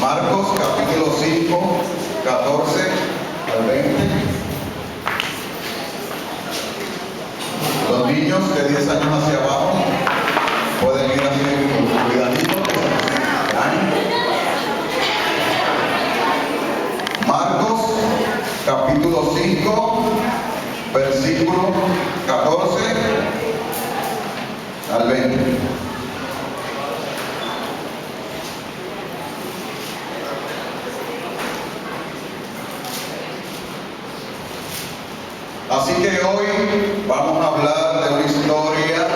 Marcos capítulo 5, 14 al 20. Los niños de 10 años hacia abajo pueden ir así con cuidadito. Marcos capítulo 5, versículo 14 al 20. Así que hoy vamos a hablar de una historia,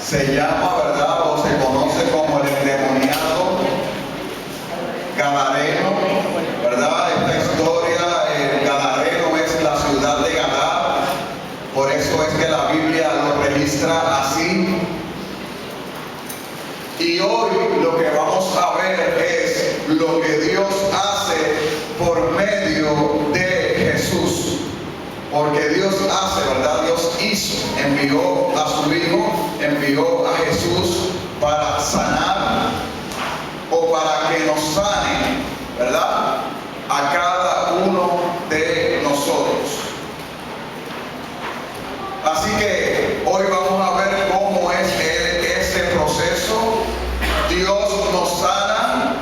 se llama, ¿verdad?, o se conoce como el endemoniado Gadareno, ¿verdad? Esta historia, el Gadareno es la ciudad de Gadar, por eso es que la Biblia lo registra así. Y hoy lo que vamos a ver es lo que Dios hace por medio de Jesús. Porque Dios hace, ¿verdad? Dios hizo, envió a su Hijo, envió a Jesús para sanar o para que nos sane, ¿verdad?, a cada uno de nosotros. Así que hoy vamos a ver cómo es ese proceso. Dios nos sana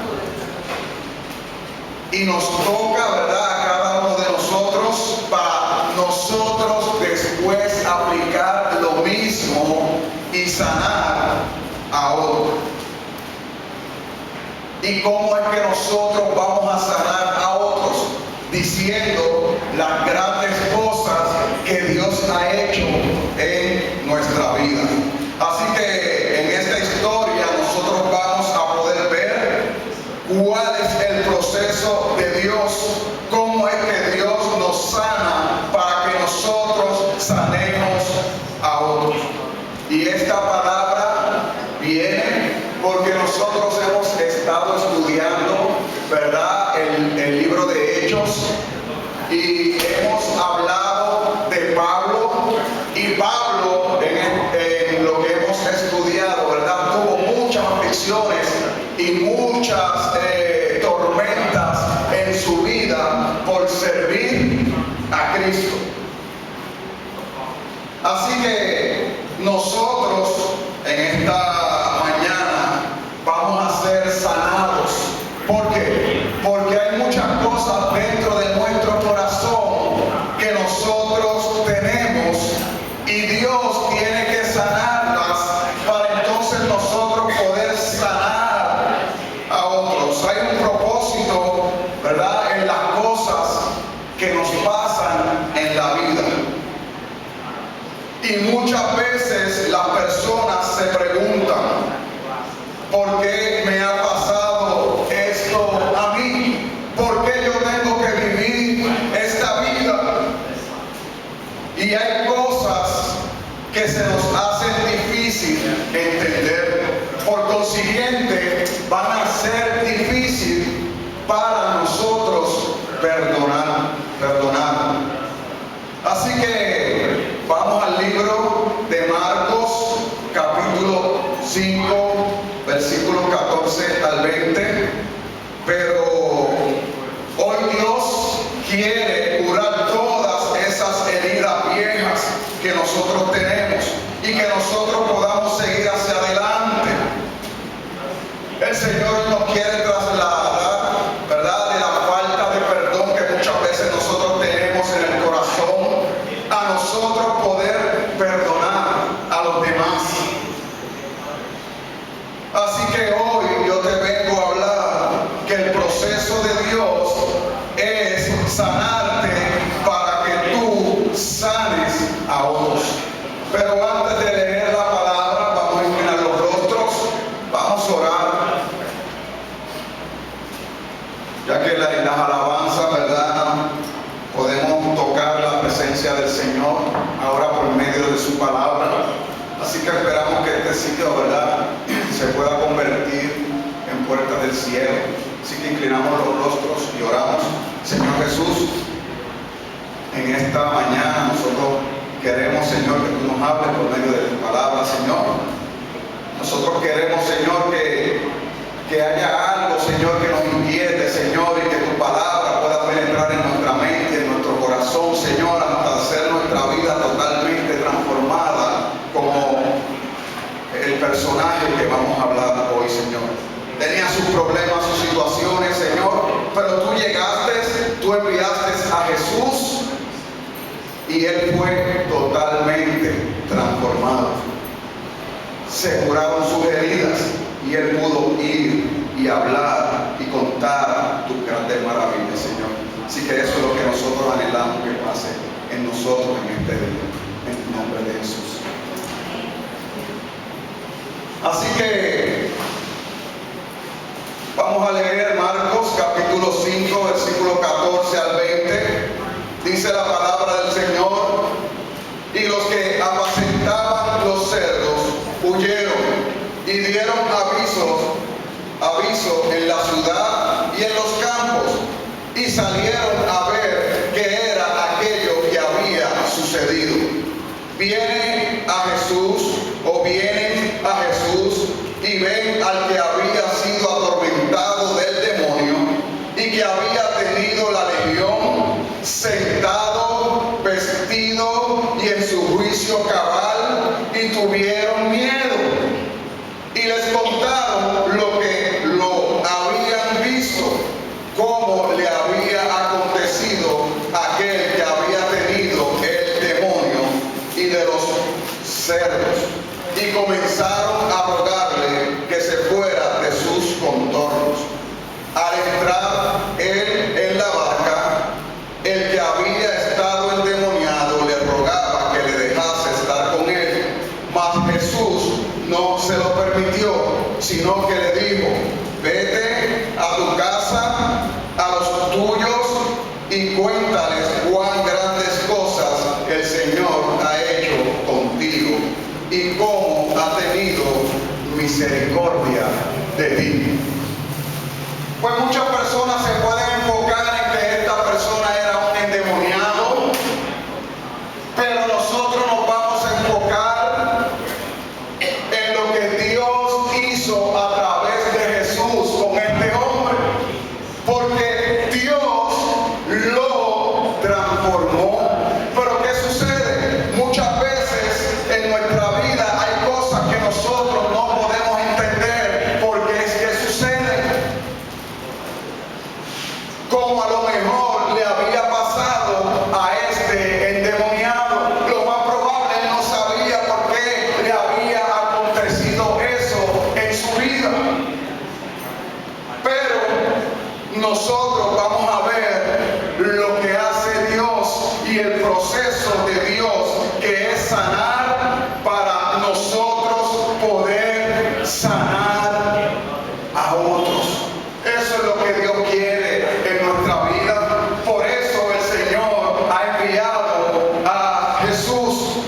y nos toca, ¿verdad?, a cada uno de nosotros para nosotros después aplicar lo mismo y sanar a otro. ¿Y cómo es que nosotros vamos a sanar a otros? Diciendo las grandes cosas que Dios ha hecho en nuestra vida. Así que en esta historia nosotros vamos a poder ver cuál es el proceso de Dios, cómo es que Dios nos sana para que nosotros sanemos a otros. Y esta palabra viene porque nosotros hemos estado estudiando, ¿verdad?, el libro de Hechos, y hemos hablado de Pablo, y Pablo en lo que hemos estudiado, ¿verdad?, tuvo muchas aflicciones y muchas tormentas en su vida por servir a Cristo. Así que nosotros en esta mañana vamos a ser sanados. ¿Por qué? Porque hay muchas cosas dentro de nuestro corazón que nosotros tenemos y Dios tiene que sanarlas para entonces nosotros poder sanar a otros. Hay un propósito, ¿verdad?, en las cosas que nos pasan en la vida. Y muchas veces las personas se preguntan, ¿por qué me ha pasado esto a mí? ¿Por qué yo tengo que vivir esta vida? Y hay cosas que se nos hacen difícil entender. Por consiguiente, van a ser difícil para nosotros perdonar. Así que vamos al libro de Marcos, capítulo 5, versículos 14 al 20. Pero hoy Dios quiere curar todas esas heridas viejas que nosotros tenemos y que nosotros podamos seguir hacia adelante. El Señor nos quiere trasladar, ¿verdad?, de la falta de perdón que muchas veces nosotros tenemos en el corazón, a nosotros poder perdonar a los demás. Así que hoy yo te vengo a hablar que el proceso de Dios es sanarte para que tú sanes a otros. Pero antes de leer la palabra, vamos a inclinar los rostros, vamos a orar. Ya que las alabanzas, ¿verdad?, podemos tocar la presencia del Señor ahora por medio de su palabra. Así que esperamos que este sitio, ¿verdad?, se pueda convertir en puerta del cielo. Así que inclinamos los rostros y oramos. Señor Jesús, en esta mañana nosotros queremos, Señor, que tú nos hables por medio de tu palabra, Señor. Nosotros queremos, Señor, que haya algo, Señor, que nos problemas, sus situaciones, Señor, pero tú llegaste, tú enviaste a Jesús y Él fue totalmente transformado. Se curaron sus heridas y Él pudo ir y hablar y contar tus grandes maravillas, Señor. Así que eso es lo que nosotros anhelamos que pase en nosotros en este día, en el nombre de Jesús. Así que vamos a leer Marcos capítulo 5, versículo 14 al 20. Dice la palabra del Señor: y los que apacentaban los cerdos huyeron y dieron aviso en la ciudad y en los campos, y salieron a ver qué era aquello que había sucedido. Vienen a Jesús y ven al que había sido atormentado del demonio y que había tenido la legión, sentado, vestido y en su juicio cabal, y tuvieron miedo. Y les contaron lo que lo habían visto, cómo le había acontecido a aquel que había tenido el demonio y de los cerdos. Y comenzaron a rogarle que se fuera de sus contornos. Al entrar él en la barca, el que había estado endemoniado le rogaba que le dejase estar con él, mas Jesús no se lo permitió, sino que le dijo: vete a tu casa, a los tuyos, y cuéntales cuán grandes cosas el Señor ha hecho contigo y cómo ha tenido misericordia de ti. Pues muchas personas se pueden enfocar en que esta persona era un endemoniado, pero nosotros nos vamos a enfocar en lo que Dios hizo a través de Jesús con este hombre, porque Dios lo transformó. Pero ¿qué sucede? Muchas veces en nuestra vida hay cosas que nosotros no podemos entender por qué es que suceden. Como a lo mejor le había pasado a este endemoniado. Lo más probable, él no sabía por qué le había acontecido eso en su vida. Pero nosotros vamos a ver lo que hace Dios y el proceso de Dios, que es sanar, para nosotros poder sanar a otros. Eso es lo que Dios quiere en nuestra vida. Por eso el Señor ha enviado a Jesús.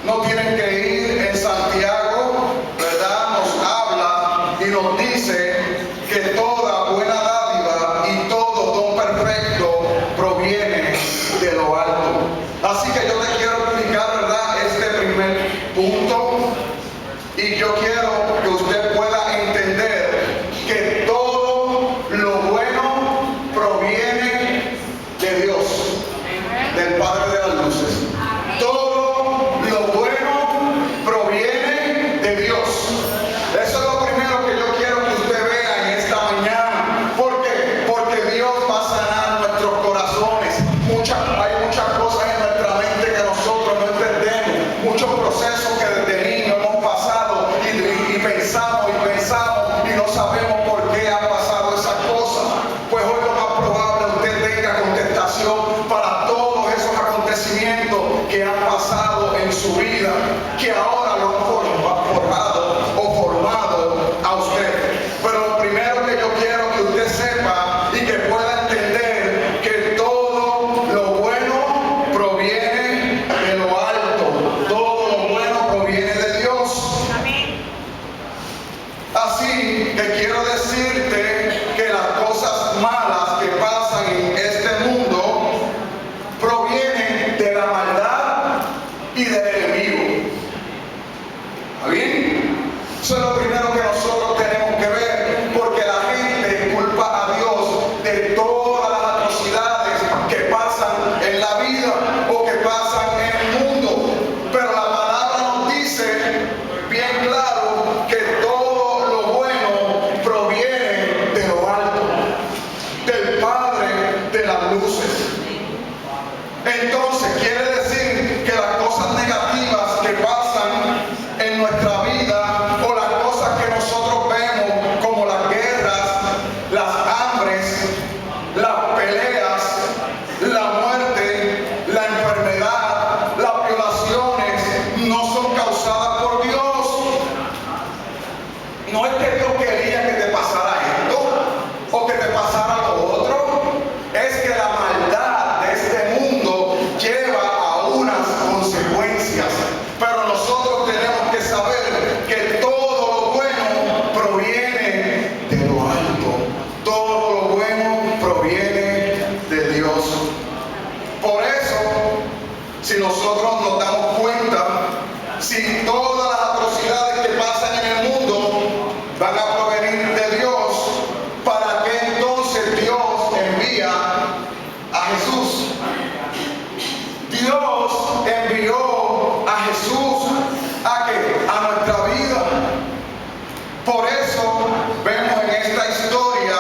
No tienen que ir en Santiago, ¿verdad? Nos habla y nos dice que toda buena dádiva y todo don perfecto proviene de lo alto. Así que yo te quiero explicar, ¿verdad?, este primer punto, y yo quiero que usted pueda entender que todo lo bueno proviene de Dios, del Padre de las luces. Todo lo bueno proviene de Dios. Eso es lo primero que yo quiero que usted vea en esta mañana. ¿Por qué? Porque Dios va a sanar nuestros corazones. Hay muchas cosas en nuestra mente que nosotros no entendemos, muchos procesos que desde niños hemos pasado y pensamos y no sabemos por qué han pasado esas cosas. Pues hoy lo más probable usted tenga contestación para todos esos acontecimientos que han pasado en su vida, que ahora lo han forjado o formado a usted. Pero lo primero que yo quiero que usted sepa y que pueda entender, que todo lo bueno proviene de lo alto, todo lo bueno proviene de Dios. Así que quiero decirte que las cosas malas que pasan en este mundo provienen de la maldad y del enemigo. ¿Está bien? Eso es lo primero que nosotros tenemos que ver, porque la gente culpa a Dios de todo si nosotros nos damos cuenta, si todas las atrocidades que pasan en el mundo van a provenir de Dios, ¿para qué entonces Dios envía a Jesús? Dios envió a Jesús ¿a qué? A nuestra vida. Por eso vemos en esta historia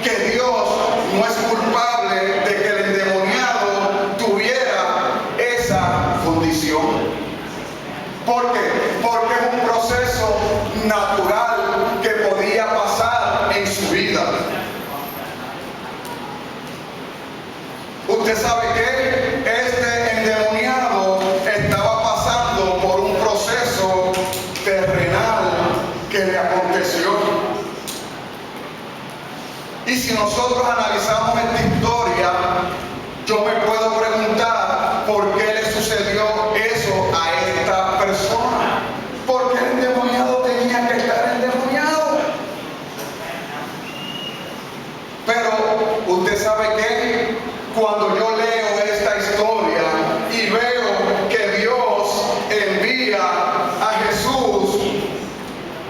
que Dios no es culpable de que el endemoniado tuviera esa condición. ¿Por qué? Porque es un proceso natural que podía pasar en su vida. ¿Usted sabe qué? Este endemoniado estaba pasando por un proceso terrenal que le aconteció. Y si nosotros analizamos esta historia, yo me puedo preguntar por qué le sucedió eso a esta persona. ¿Por qué el endemoniado tenía que estar endemoniado? Pero usted sabe que cuando yo leo esta historia y veo que Dios envía a Jesús,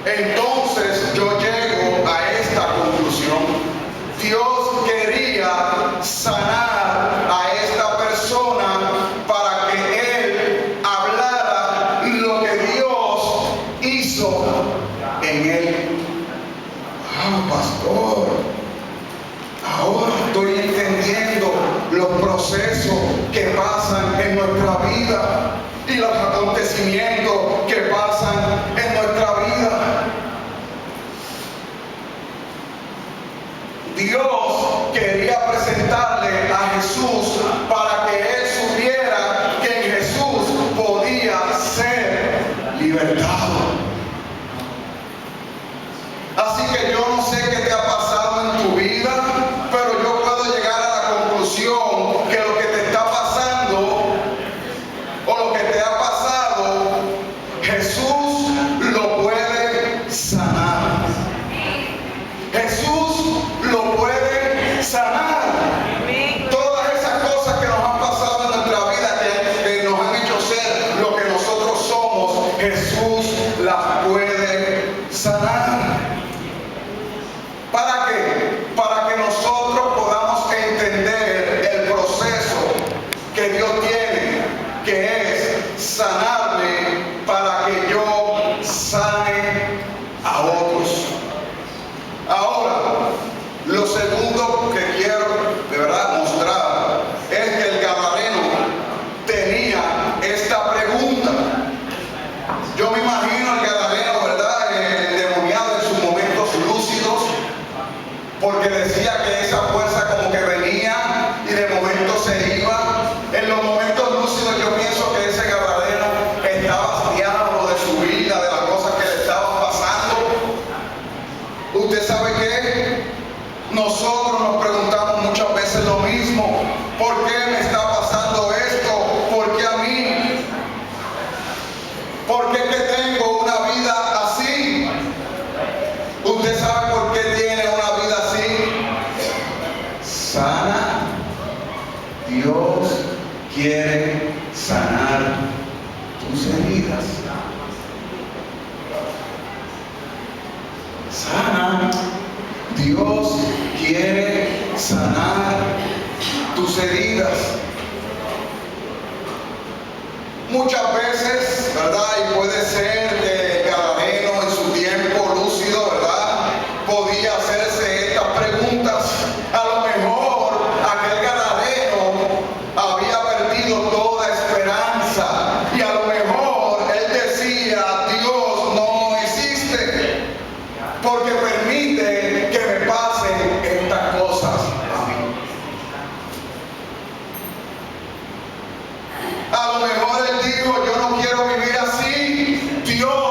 entonces yo llego a esta conclusión. Dios quería sanar a esta persona para que él hablara lo que Dios hizo en él. Ah, pastor, ahora estoy entendiendo los procesos que pasan en nuestra vida y los acontecimientos que pasan en nuestra vida. Dios quería presentarle a Jesús para que él supiera que en Jesús podía ser libertado. Así que yo no sé qué te ha pasado en tu vida, pero yo puedo llegar a la conclusión que lo que te está pasando o lo que te ha pasado, Jesús lo puede sanar. Jesús lo puede sanar. Todas esas cosas que nos han pasado en nuestra vida, que nos han hecho ser lo que nosotros somos, Jesús las puede sanar. ¿Para qué? Para que nosotros podamos entender el proceso que Dios tiene, que es sanarme para que yo sane a otros. Ahora, lo segundo que quiero de verdad mostrar es que el gadareno tenía esta pregunta. Yo me imagino al gadareno, ¿verdad? El endemoniado en sus momentos lúcidos, porque decía que esa fuerza como que venía y de momento se iba. En los momentos lúcidos yo pienso que ese gadareno estaba hastiado de su vida, de las cosas que le estaban pasando. ¿Usted sabe qué? Nosotros nos preguntamos muchas veces lo mismo. ¿Por qué me está pasando esto? ¿Por qué a mí? ¿Por qué que tengo una vida así? ¿Usted sabe por qué tiene una vida así? Sana. Dios quiere sanar tus heridas. Sana. Dios quiere sanar tus heridas. Muchas veces, ¿verdad? Y puede ser que el gadareno en su tiempo lúcido, ¿verdad?, podía hacerse estas preguntas. A lo mejor aquel gadareno había perdido toda esperanza y a lo mejor él decía: Dios no existe porque permite que me pasen estas cosas a mí. A lo mejor él dijo: yo no quiero vivir así. Dios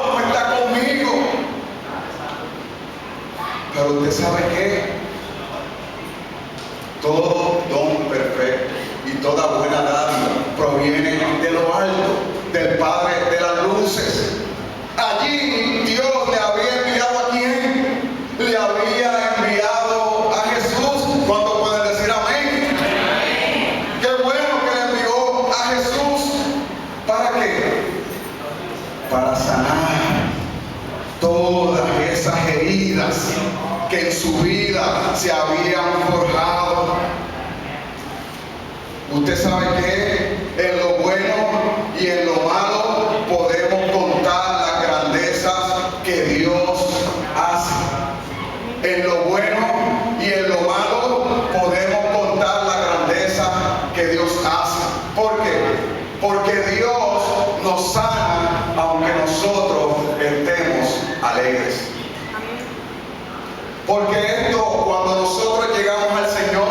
vida se habían forjado. Usted sabe que en lo bueno y en lo malo podemos contar las grandezas que Dios hace. En lo bueno y en lo malo podemos contar la grandeza que Dios hace. ¿Por qué? Porque Dios nos sana aunque nosotros estemos alegres. Porque esto, cuando nosotros llegamos al Señor,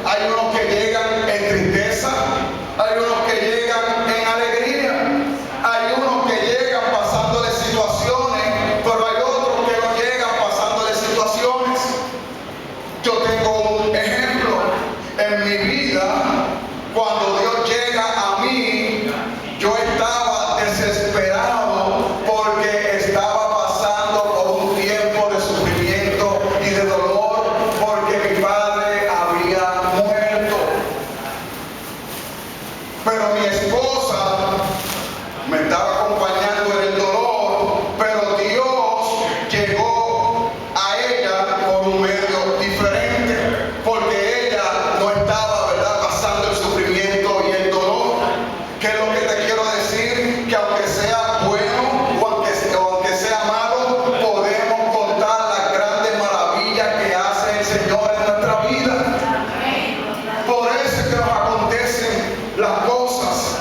hay unos que llegan en tristeza, hay unos que llegan en alegría, hay unos que llegan pasándole situaciones, pero hay otros que no llegan pasándole situaciones. Yo tengo un ejemplo en mi vida. Cuando Dios llega a mí, yo estaba desesperado porque estaba pasando por un tiempo de sufrimiento y de dolor, porque mi padre había muerto. Pero mi esposa me estaba acompañando en el dolor, pero Dios llegó a ella por un medio diferente, porque ella no estaba, ¿verdad?, pasando el sufrimiento y el dolor. ¿Qué es lo que te quiero decir? Que aunque sea bueno o aunque sea malo, podemos contar las grandes maravillas que hace el Señor en nuestra vida. Por eso es que nos acontecen las cosas.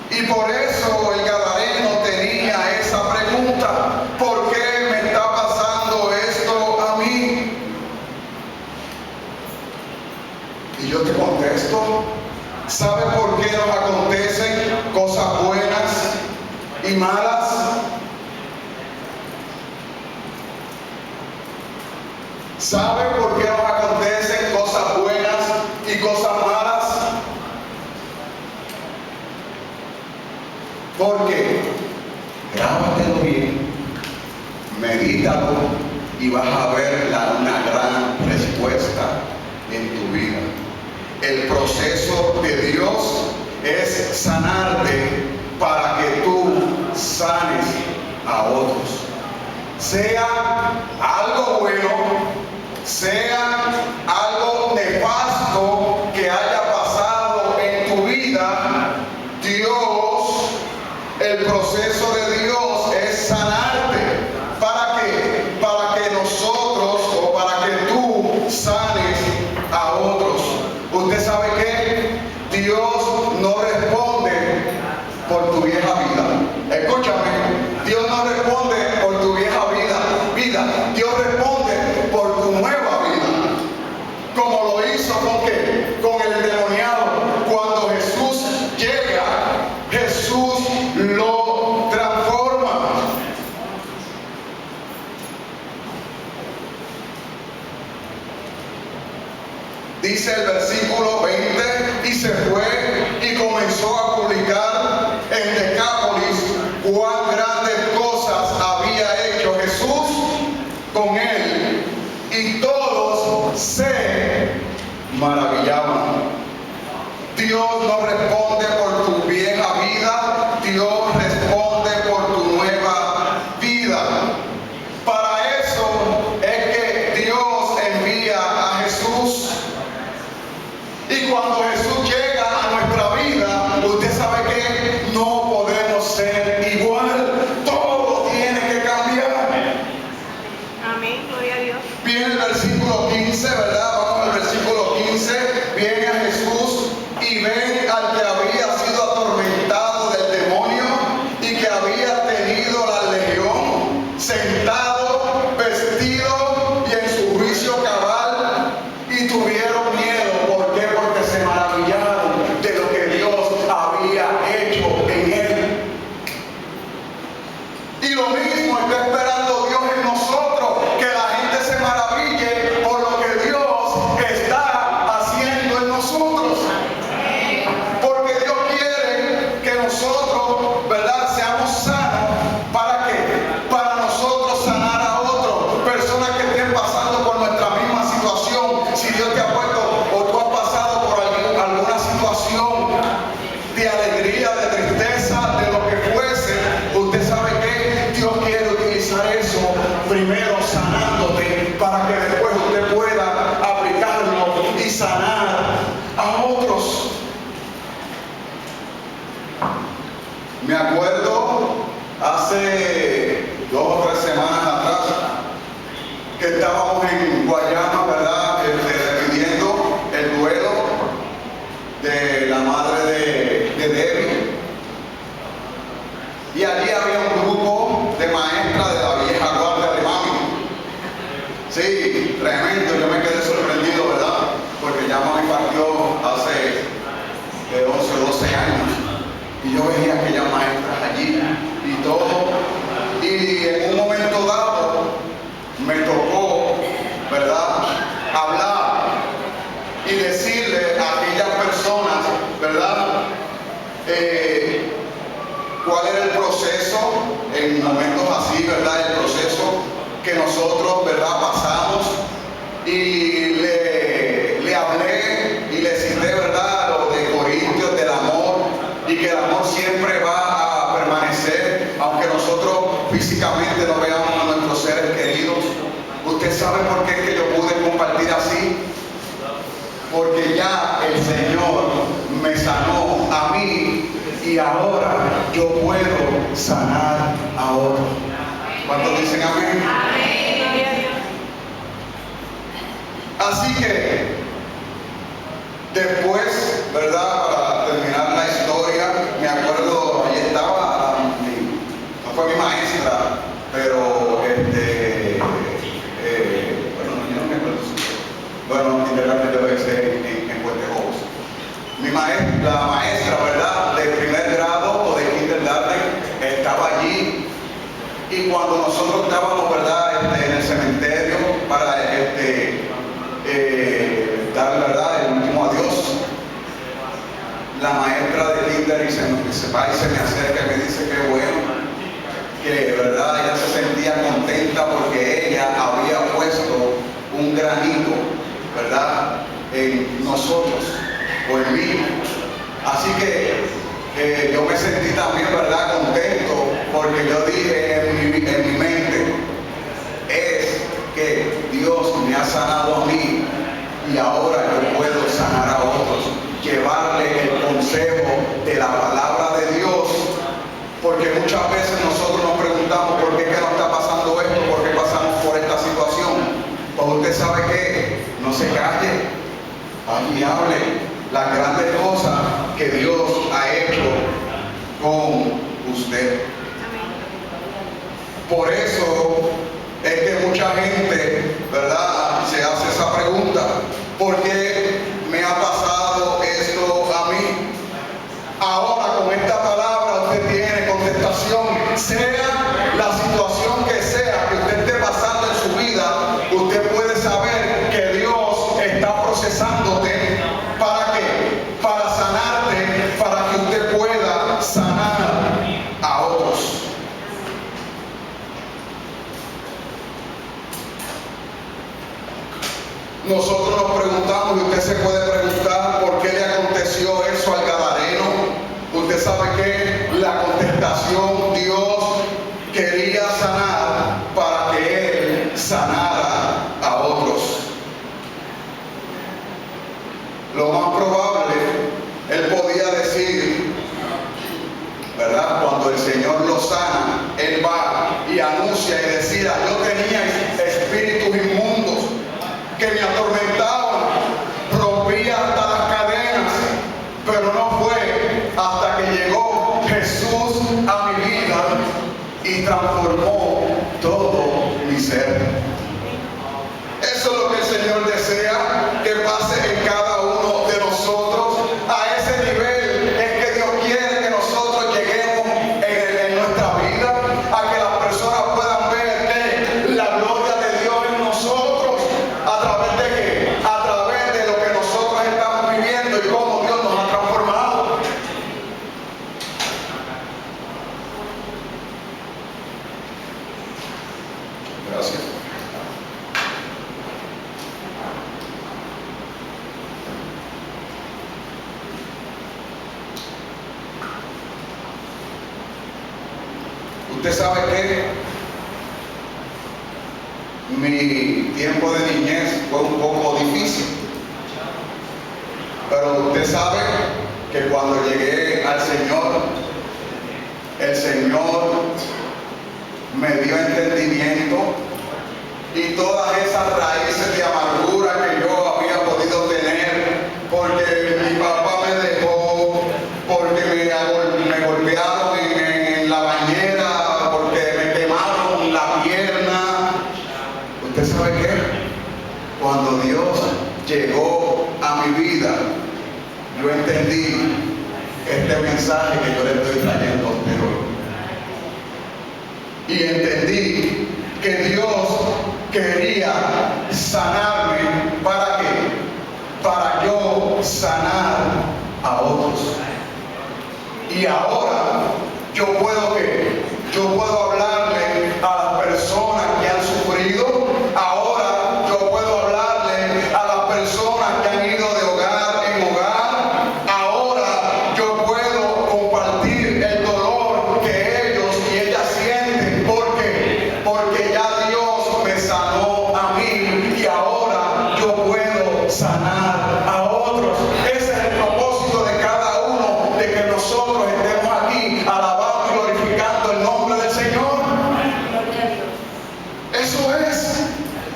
Y por eso el gadareno tenía esa pregunta: ¿por qué me está pasando esto a mí? Y yo te contesto: ¿sabe por qué nos acontecen cosas buenas y malas? ¿Sabe por qué nos acontecen cosas buenas y cosas malas? Porque, grábatelo bien, medítalo y vas a ver una gran respuesta en tu vida. El proceso de Dios es sanarte para que tú sanes a otros. Sea algo bueno, sea algo nefasto que haya pasado en tu vida, Dios, el proceso de Dios es sanarte. ¿Para qué? Para que nosotros o para que tú sanes a otros. ¿Usted sabe qué? Dios no responde por tu vieja vida. Escúchame, Dios no responde por tu vieja vida. Dios responde por tu nueva vida. Como lo hizo con qué? Con el endemoniado. Cuando Jesús llega, Jesús lo transforma. Dice el versículo 20: y se fue y comenzó a publicar en Decápolis cuán grandes cosas había hecho Jesús con él, y todos se maravillaban. Dios no responde por tu vieja vida, Dios responde por tu nueva vida. Para eso es que Dios envía a Jesús. Y cuando Jesús llega a nuestra vida, usted sabe que no podemos ser igual. Todo tiene que cambiar. Amén, gloria a Dios. Viene el versículo 15, ¿verdad? Vamos al versículo 15. Viene a Jesús y ve al que había sido atormentado del demonio y que había tenido la legión, sentado, vestido y en su juicio cabal, y tuvieron miedo. ¿Por qué? Porque se maravillaron de lo que Dios había hecho en él. Y lo mismo está esperando Dios en nosotros, que la gente se maraville por lo que Dios yo veía aquellas maestras allí y todo. Y en un momento dado me tocó, ¿verdad?, hablar y decirle a aquellas personas, ¿verdad?, cuál era el proceso en momentos así, ¿verdad?, el proceso que nosotros, ¿verdad?, pasamos. Y le hablé y le cité, ¿verdad?, lo de Corintios, del amor, y que el amor siempre va a permanecer, aunque nosotros físicamente no veamos a nuestros seres queridos. ¿Usted sabe por qué es que yo pude compartir así? Porque ya el Señor me sanó a mí y ahora yo puedo sanar a otros. ¿Cuántos dicen amén? Amén. Gloria a Dios. Así que después, ¿verdad?, para terminar la historia, me acuerdo, ahí estaba, no fue mi maestra, pero bueno, yo no me acuerdo. Bueno, literalmente lo hice en Puente Jobos. La maestra, ¿verdad?, de primer grado o de kindergarten estaba allí. Y cuando nosotros estábamos, ¿verdad?, en el cementerio para dar, ¿verdad?, el último adiós, la maestra de kinder se va y se me acerca y me dice que bueno, que, ¿verdad?, ella se sentía contenta porque ella había puesto un granito, ¿verdad?, en nosotros o en mí. Así que yo me sentí también, ¿verdad?, contento, porque yo dije en mi mente, es que Dios me ha sanado a mí y ahora yo puedo sanar a otros, llevarle el consejo de la palabra de Dios, porque muchas veces nosotros nos preguntamos por qué nos está pasando esto, por qué pasamos por esta situación. Pues usted sabe que no se calle, aquí hable las grandes cosas que Dios ha hecho con usted. Por eso es que mucha gente, ¿verdad?, se hace esa pregunta: ¿por qué me ha pasado esto a mí? Ahora con esta palabra usted tiene contestación. Sea la situación que sea que usted esté pasando en su vida, usted puede saber que Dios está procesándote. ¿Para qué? Para sanarte, para que usted pueda sanar a otros. Nosotros nos preguntamos, y usted se puede preguntar, ¿por qué le aconteció eso al gadareno? Usted sabe que la contestación, Dios quería sanar para que Él sanara a otros. Lo más probable, Él podía decir, ¿verdad?, cuando el Señor lo sana, Él va y anuncia y decía: yo tenía espíritus inmundos que me atormentaban, rompía hasta las cadenas, pero no fue hasta que llegó Jesús a mi vida y transformó todo mi ser. Eso es lo que el Señor desea que pase en cada uno de nosotros. A ese nivel es que Dios quiere que nosotros lleguemos en nuestra vida, a que las personas puedan ver la gloria de Dios en nosotros. ¿A través de qué? A través de lo que nosotros estamos viviendo y cómo Dios nos ha transformado. Gracias. Usted sabe que mi tiempo de niñez fue un poco difícil, pero usted sabe que cuando llegué al Señor, el Señor me dio entendimiento y todas esas raíces de amargura que yo había podido tener, porque mi papá me dejó, porque me golpearon en la bañera, porque me quemaron la pierna. ¿Usted sabe qué? Cuando Dios llegó a mi vida, yo entendí este mensaje que yo le estoy trayendo a usted hoy. Y entendí que Dios quería sanarme. ¿Para qué? Para yo sanar a otros. Y ahora yo puedo hablarle a las personas que han sufrido. Ahora yo puedo hablarle a las personas que han ido de hogar en hogar. Ahora yo puedo compartir el dolor que ellos y ellas sienten. ¿Por qué? Porque ya Dios me sanó a mí y ahora yo puedo sanar a otros. Ese es el propósito de cada uno, de que nosotros estemos aquí alabando y glorificando el nombre del Señor. Eso es.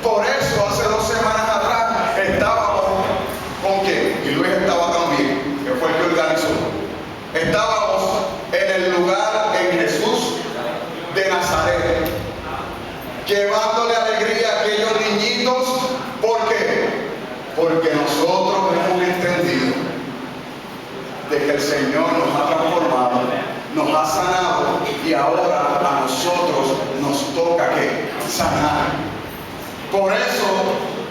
Por eso hace 2 semanas atrás estábamos con quién, y Luis estaba también, que fue el que organizó. Estábamos en el lugar en Jesús de Nazaret, llevándole alegría a aquellos niñitos. ¿Por qué? Porque nosotros hemos entendido de que el Señor nos ha transformado, nos ha sanado, y ahora a nosotros nos toca ¿qué? Sanar. Por eso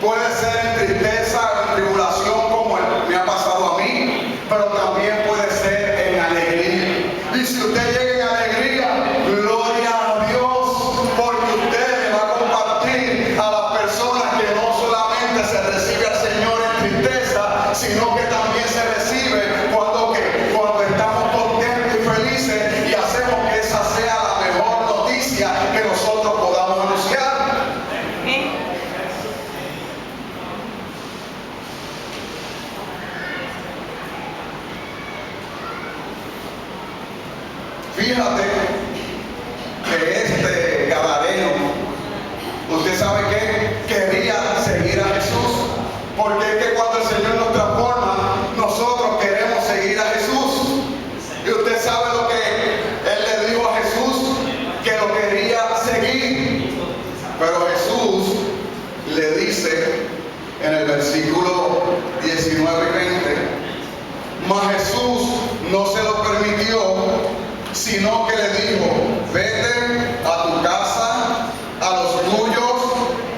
puede ser en tristeza o en tribulación, como me ha pasado a mí, pero también puede ser en alegría. Y si usted llega en alegría, gloria a Dios, porque usted le va a compartir a las personas que no solamente se recibe al Señor en tristeza, sino que también se recibe cuando estamos contentos y felices, y hacemos que esa sea la mejor noticia que nosotros podamos anunciar. Fíjate que este gadareno, ¿usted sabe qué? Quería seguir a Jesús. Porque es que cuando el Señor nos transforma, nosotros queremos seguir a Jesús. Y usted sabe lo que Él le dijo a Jesús, que lo quería seguir. Pero Jesús le dice en el versículo 19 y 20, mas Jesús no se lo permitió, sino que le dijo, vete a tu casa, a los tuyos,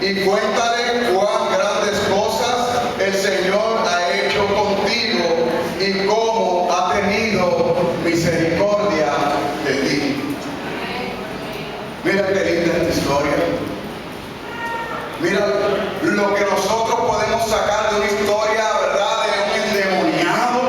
y cuéntale cuán grandes cosas el Señor ha hecho contigo y cómo ha tenido misericordia de ti. Mira qué linda esta historia. Mira lo que nosotros podemos sacar de una historia, ¿verdad?, de un endemoniado.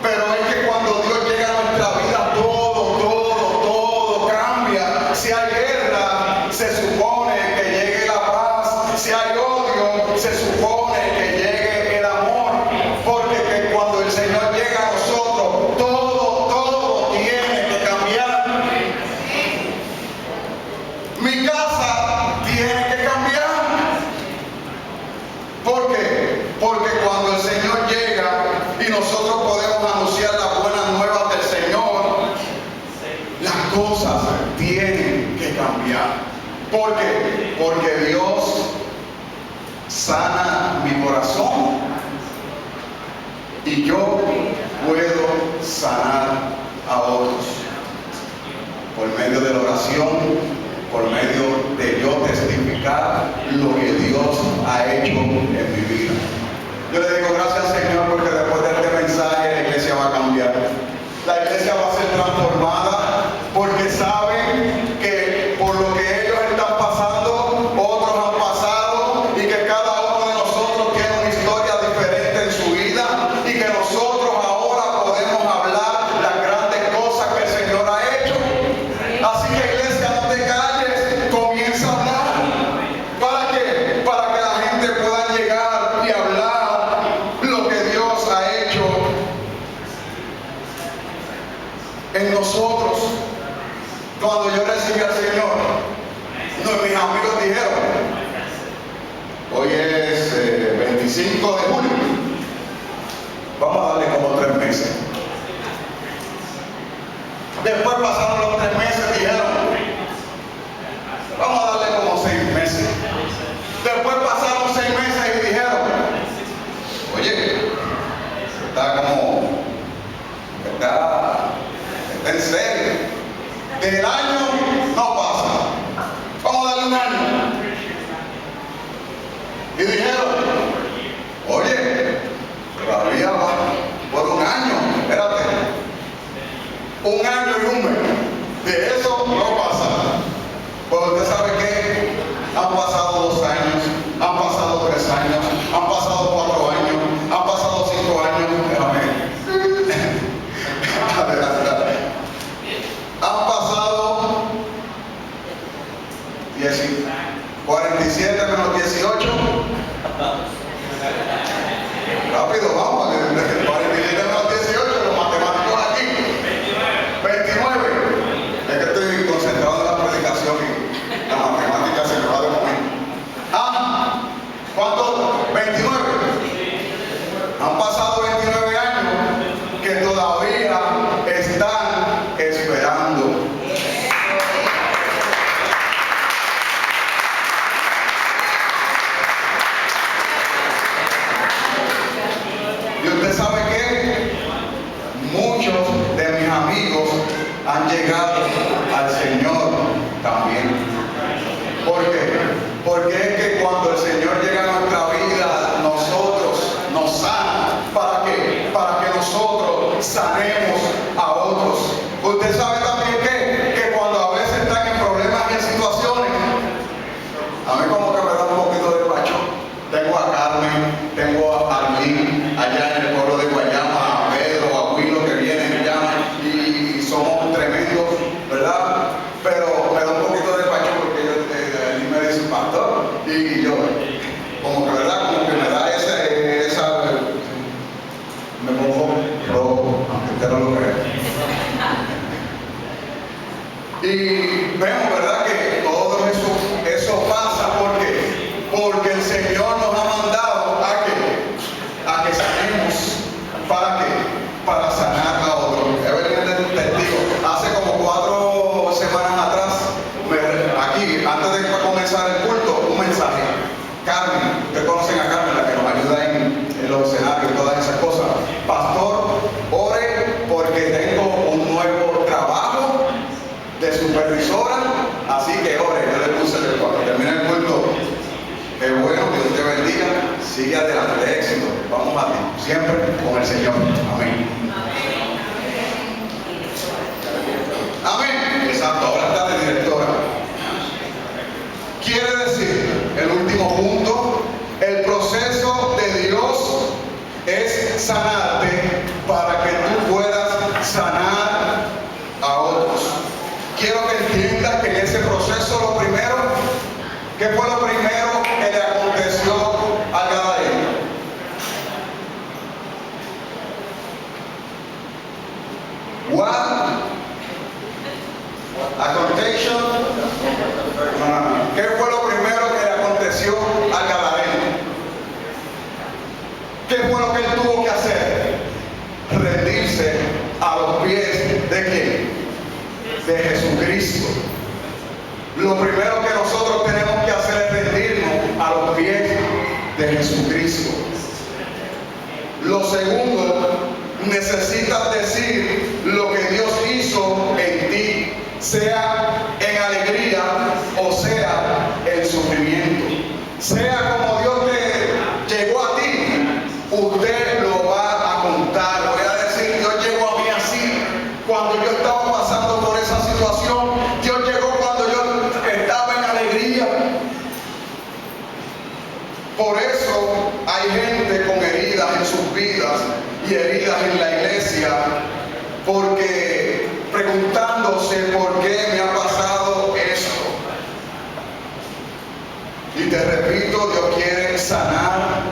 Pero es que cuando Dios llega a nuestra vida, todo cambia. Si hay guerra, se supone que llegue la paz. Si hay odio, se supone que llegue el amor. Porque que cuando el Señor llega a nosotros, todo tiene que cambiar. Mi casa tiene que cambiar. ¿Por qué? Porque cuando el Señor llega y nosotros podemos anunciar las buenas nuevas del Señor, las cosas tienen que cambiar. ¿Por qué? Porque Dios sana mi corazón y yo puedo sanar a otros por medio de la oración, por medio de yo testificar lo que Dios ha hecho en mi vida. Yo le digo gracias, Señor, porque después de este mensaje la iglesia va a cambiar. La iglesia va a ser transformada, porque saben que por lo que ellos están pasando, otros han pasado, y que cada uno de nosotros tiene una historia diferente en su vida, y que nosotros ahora podemos hablar las grandes cosas que el Señor ha hecho. Así que, iglesia, no te calles, comienza a hablar. ¿Para qué? Para que la gente pueda llegar y hablar lo que Dios ha hecho en nosotros. Cuando yo recibí al Señor, mis amigos dijeron, hoy es 25 de julio, vamos a darle como 3 meses. Después pasaron los 3 meses, dijeron, vamos a darle como 6 meses. Después pasaron 6 meses y dijeron, oye, está como, está rápido, vamos, desde el 47 a los 18, los matemáticos aquí. 29. Es que estoy concentrado en la predicación y la matemática se me va de momento. ¿Cuánto? 29. Han pasado 29 años que todavía están esperando. Y usted sabe que muchos de mis amigos han llegado al Señor también. ¿Por qué? Porque es que cuando el Señor llega a nuestra vida, nosotros nos sana. ¿Para qué? Para que nosotros sanemos a otros. Usted sabe también que cuando a veces están en problemas y en situaciones, a mí como que me da un poquito de pacho. Tengo a Carmen, tengo a Arlín allá en el pueblo de Guayama, a Pedro, a Willo que vienen y llaman y somos tremendos, ¿verdad? Pero me da un poquito de pacho porque él me dice pastor y yo como que, ¿verdad? Como que me da esa me pongo rojo, aunque usted no lo crea. Y vemos, ¿verdad? Que todo eso pasa porque el Señor nos ha mandado a que sanemos. ¿Para qué? Para sanar a otros. Evelyn es testigo. Hace como 4 semanas atrás, aquí, antes de comenzar el culto, un mensaje. Carmen, ustedes conocen a Carmen, la que nos ayuda en los escenarios y todas esas cosas. Pastor, ore porque tengo un nuevo trabajo de supervisora, así que ore. Yo le puse cuando termine el culto. Qué bueno, Dios te bendiga, sigue adelante, de éxito. Vamos a ti, siempre con el Señor. Amén. Amén. Exacto, ahora está de directora. Quiere decir, el último punto, el proceso de Dios es sanarte para que tú puedas sanar a otros. Quiero que entiendas que en ese proceso lo primero, ¿qué fue lo primero que le aconteció al Gadareno? What? A connotation? ¿Qué fue lo primero que le aconteció al Gadareno? ¿Qué fue lo que él tuvo que hacer? Rendirse a los pies de quién? De Jesucristo. Lo primero que nosotros tenemos que hacer es rendirnos a los pies de Jesucristo. Lo segundo, necesitas decir lo que Dios hizo en ti, sea en alegría o sea en sufrimiento. Sea como Dios te llegó a ti, usted lo va a contar. Voy a decir, Dios llegó a mí así. Cuando yo estaba pasando por esa situación, Dios llegó cuando yo estaba en alegría. Por eso hay gente con heridas en sus vidas y heridas en la iglesia, porque preguntándose por qué me ha pasado esto. Y te repito, Dios quiere sanar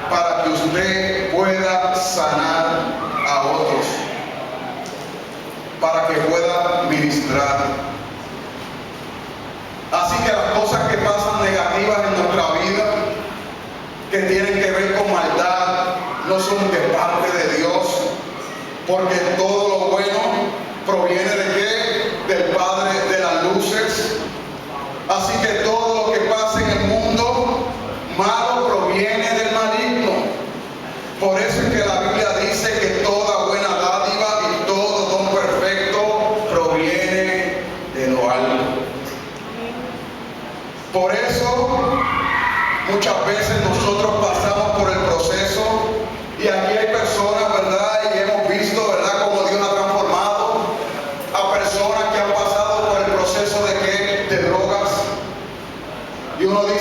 para que usted pueda sanar a otros, para que pueda ministrar. Así que las cosas que pasan negativas en nuestra vida, que tienen que ver con maldad, no son de parte de Dios, porque todo lo bueno proviene de ¿qué? Del Padre de las luces. Así que todo lo que pasa en el mundo malo proviene del maligno. Por eso es que la Biblia dice que toda buena dádiva y todo don perfecto proviene de lo alto. Por eso muchas veces nosotros pasamos por el proceso y aquí hay personas, ¿verdad? Y hemos visto, ¿verdad?, cómo Dios ha transformado a personas que han pasado por el proceso de drogas. Y uno dice,